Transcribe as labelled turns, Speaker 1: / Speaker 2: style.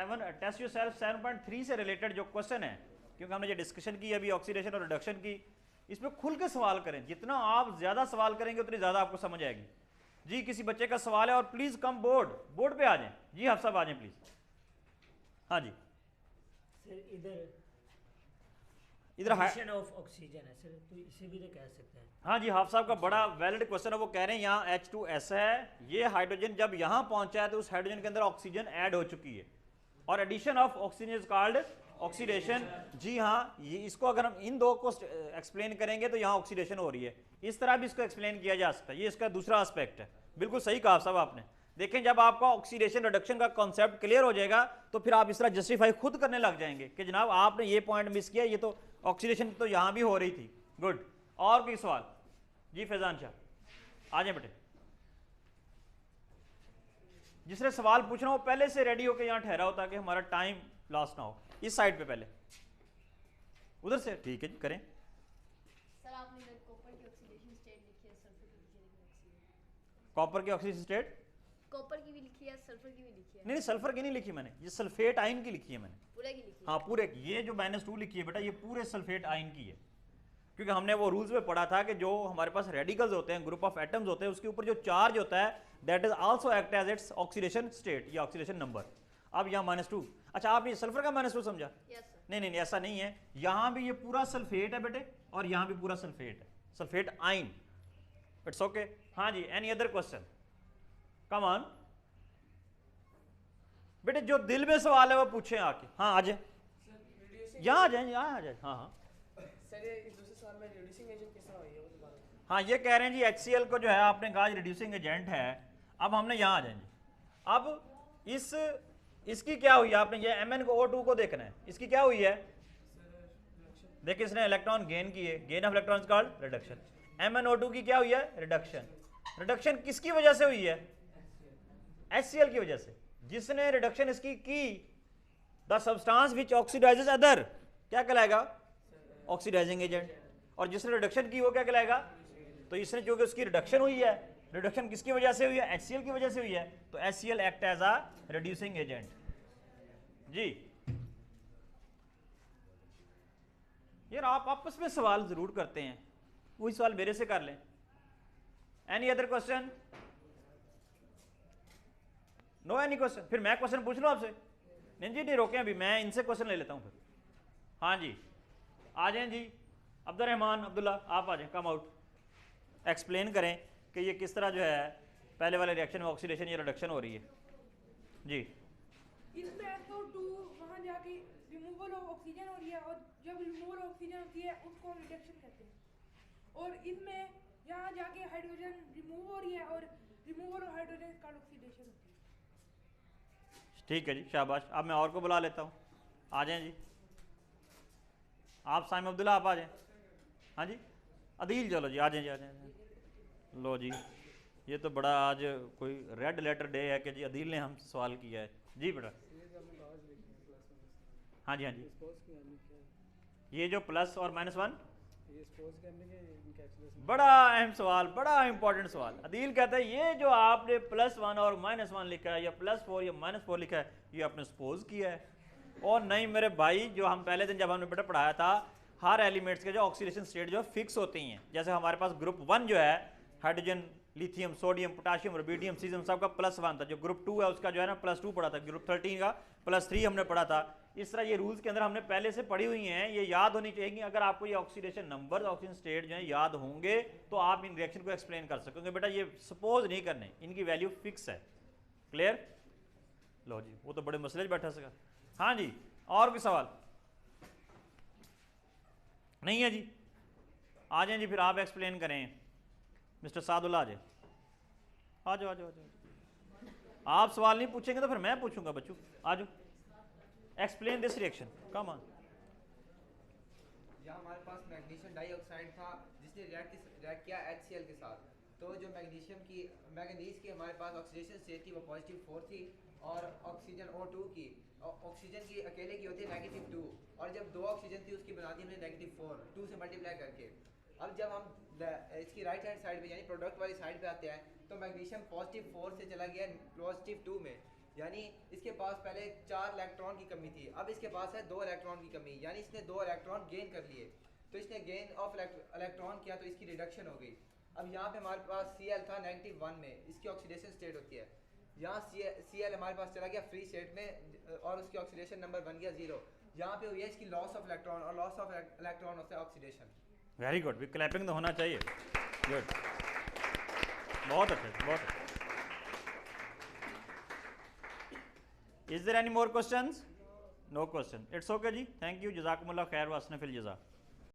Speaker 1: Test yourself 7.3 से related जो question है, क्योंकि हमने जो डिस्कशन की अभी ऑक्सीडेशन और रिडक्शन की, इसमें खुल के सवाल करें। जितना आप ज़्यादा सवाल करेंगे उतनी ज़्यादा आपको समझ आएगी। जी किसी बच्चे का सवाल है और प्लीज़ कम बोर्ड पे आ जाएं। जी आप सब आ जाएं प्लीज़। हाँ जी
Speaker 2: सर इधर
Speaker 1: एडिशन
Speaker 2: ऑफ ऑक्सीजन है सर, तो इसे भी तो कह सकते हैं।
Speaker 1: हाँ जी हाफ साहब का बड़ा वैलिड क्वेश्चन है। वो कह रहे हैं यहाँ H2S है, ये हाइड्रोजन जब यहाँ पहुंचा है तो उस हाइड्रोजन के अंदर ऑक्सीजन ऐड हो चुकी है, और addition of oxygen is called oxidation. जी हाँ, ये इसको अगर हम इन दो को एक्सप्लेन करेंगे तो यहाँ ऑक्सीडेशन हो रही है। इस तरह भी इसको एक्सप्लेन किया जा सकता है, ये इसका दूसरा एस्पेक्ट है। बिल्कुल सही कहा साहब आपने। देखें जब आपका ऑक्सीडेशन रिडक्शन का कॉन्सेप्ट क्लियर हो जाएगा तो फिर आप इस तरह जस्टिफाई खुद करने लग जाएंगे कि जनाब आपने ये पॉइंट मिस किया, ये तो ऑक्सीडेशन तो यहाँ भी हो रही थी। गुड। और कोई सवाल? जी फैजान शाह आ जाए बेटे। जिसने सवाल पूछना हो पहले से रेडी होकर यहाँ ठहरा हो ताकि हमारा टाइम लॉस ना हो। इस साइड पे पहले, उधर से, ठीक है जी करें।
Speaker 3: सर आपने कॉपर की ऑक्सीडेशन स्टेट लिखी है, सल्फर की लिखी है।
Speaker 1: कॉपर की ऑक्सीडेशन स्टेट
Speaker 3: कॉपर की भी लिखी है, सल्फर की भी लिखी है।
Speaker 1: नहीं सल्फर की नहीं लिखी मैंने, ये सल्फेट आयन की लिखी है मैंने।
Speaker 3: पूरे की लिखी है?
Speaker 1: हाँ पूरे की। ये जो -2 लिखी है बेटा ये पूरे सल्फेट आयन की है, क्योंकि हमने वो रूल्स में पढ़ा था कि जो हमारे पास रेडिकल्स होते हैं, ग्रुप ऑफ एटम्स होते हैं, उसके ऊपर जो चार्ज होता है that is also act as its oxidation state या ऑक्सीडेशन नंबर। अब यहाँ -2, अच्छा आपने सल्फर का -2 समझा?
Speaker 3: Yes sir.
Speaker 1: नहीं नहीं ऐसा नहीं है, यहाँ भी ये पूरा सल्फेट है बेटे और यहाँ भी पूरा सल्फेट है, सल्फेट आयन। It's okay. हाँ जी, any other question? Come on बेटे, जो दिल में सवाल है वो पूछें आके। हाँ आ जाए, यहाँ आ जाए, यहाँ आ जाए। हाँ हाँ
Speaker 4: सर ये इस दूसरे सवाल में रिड्यूसिंग एजेंट किस तरह हुई है वो दोबारा?
Speaker 1: हाँ, ये कह रहे हैं जी HCl को जो है आपने कहा रिड्यूसिंग एजेंट है। अब हमने यहाँ आ जाएंगे। अब इसकी क्या हुई है, आपने ये MnO2 को देखना है, इसकी क्या हुई है? देखिए इसने इलेक्ट्रॉन गेन किए, gain of electrons called reduction. MnO2 की क्या हुई है? रिडक्शन। रिडक्शन किसकी वजह से हुई है? HCl की वजह से। जिसने रिडक्शन इसकी की, the substance which oxidises other, क्या कहलाएगा? Oxidising agent. और जिसने रिडक्शन की वो क्या कहलाएगा? तो इसने जो कि उसकी रिडक्शन हुई है, रिडक्शन किसकी वजह से हुई है? HCl की वजह से हुई है, तो HCl act as a reducing agent. जी यार आप आपस में सवाल जरूर करते हैं, वही सवाल मेरे से कर लें। Any other question? No any question? फिर मैं क्वेश्चन पूछ लूं आपसे? नहीं जी नहीं रोकें, अभी मैं इनसे क्वेश्चन ले लेता हूं फिर। हाँ जी आ जाएं जी। अब्दुलरहमान अब्दुल्ला आप आ जाएं, कम आउट। एक्सप्लेन करें कि ये किस तरह जो है पहले वाले रिएक्शन में ऑक्सीडेशन या रिडक्शन हो रही है। जी
Speaker 5: इसमें SO2 वहाँ जाके रिमूवल ऑफ ऑक्सीजन हो रही है, और जब रिमूवल ऑफ ऑक्सीजन होती है उसको हम रिडक्शन कहते हैं। और इसमें यहाँ जाके हाइड्रोजन रिमूव हो रही है और रिमूवल ऑफ हाइड्रोजन का ऑक्सीडेशन होती है।
Speaker 1: ठीक है जी शाबाश। अब मैं और को बुला लेता हूँ, आ जाएं जी। आप साइम अब्दुल्ला आप आ जाएं। हाँ जी अदील चलो जी आ जाएं जी, आ जाएं। लो जी ये तो बड़ा आज कोई रेड लेटर डे है कि जी अदील ने हम सवाल किया है। जी बेटा। हाँ जी हाँ जी, ये जो प्लस और -1 बड़ा अहम सवाल, बड़ा इंपॉर्टेंट सवाल। अदील कहता है ये जो आपने +1 और -1 लिखा है या +4 या -4 लिखा है, ये आपने सपोज किया है। और नहीं मेरे भाई, जो हम पहले दिन जब हमने बेटा पढ़ाया था, हर एलिमेंट्स के जो ऑक्सीडेशन स्टेट जो फिक्स होती हैं। जैसे हमारे पास ग्रुप 1 जो है hydrogen, lithium, sodium, potassium, rubidium, caesium, सबका +1 था। जो ग्रुप 2 है उसका जो है ना +2 पढ़ा था। ग्रुप 13 का +3 हमने पढ़ा था। इस तरह ये रूल्स के अंदर हमने पहले से पढ़ी हुई हैं, ये याद होनी चाहिए। अगर आपको ये ऑक्सीडेशन नंबर, ऑक्सीजन स्टेट जो है याद होंगे तो आप इन रिएक्शन को एक्सप्लेन कर सकोगे। बेटा ये सपोज नहीं करने, इनकी वैल्यू फिक्स है। क्लियर? लो जी वो तो बड़े मसले बैठा सका। हाँ जी और कोई सवाल नहीं है जी? आ जाएं जी फिर आप एक्सप्लेन करें। मिस्टर सादुल्ला आ जाए, आ जाओ आ जाओ आ जाओ। आप सवाल नहीं पूछेंगे तो फिर मैं पूछूंगा बच्चों, आ जाओ। Explain this reaction, come on.
Speaker 6: यहाँ हमारे पास मैग्नीशियम डाइऑक्साइड था जिसने रिएक्ट किया HCl के साथ। तो जो मैग्नीज की हमारे पास ऑक्सीडेशन स्टेट थी वो +4 थी, और ऑक्सीजन O2 की, ऑक्सीजन की अकेले की होती है -2, और जब 2 ऑक्सीजन थी उसकी बनाती हमने -4, 2 से मल्टीप्लाई करके। अब जब हम इसकी राइट हैंड साइड पे यानी प्रोडक्ट वाली साइड पे आते हैं तो मैग्नीशियम +4 से चला गया +2 में। यानी इसके पास पहले 4 इलेक्ट्रॉन की कमी थी, अब इसके पास है 2 इलेक्ट्रॉन की कमी, यानी इसने 2 इलेक्ट्रॉन गेन कर लिए। तो इसने गेन ऑफ इलेक्ट्रॉन किया तो इसकी रिडक्शन हो गई। अब यहाँ पे हमारे पास Cl था -1 में, इसकी ऑक्सीडेशन स्टेट होती है। यहाँ Cl हमारे पास चला गया फ्री स्टेट में और उसकी ऑक्सीडेशन नंबर बन गया 0। यहाँ पे हुई है इसकी लॉस ऑफ इलेक्ट्रॉन, और लॉस ऑफ इलेक्ट्रॉन होता है ऑक्सीडेशन।
Speaker 1: वेरी गुड, भी क्लैपिंग तो होना चाहिए। गुड, बहुत अच्छे, बहुत अच्छे। Is there any more questions? No question, it's okay जी, थैंक यू, जज़ाकुमुल्लाह खैर व हसन फिल जज़ा।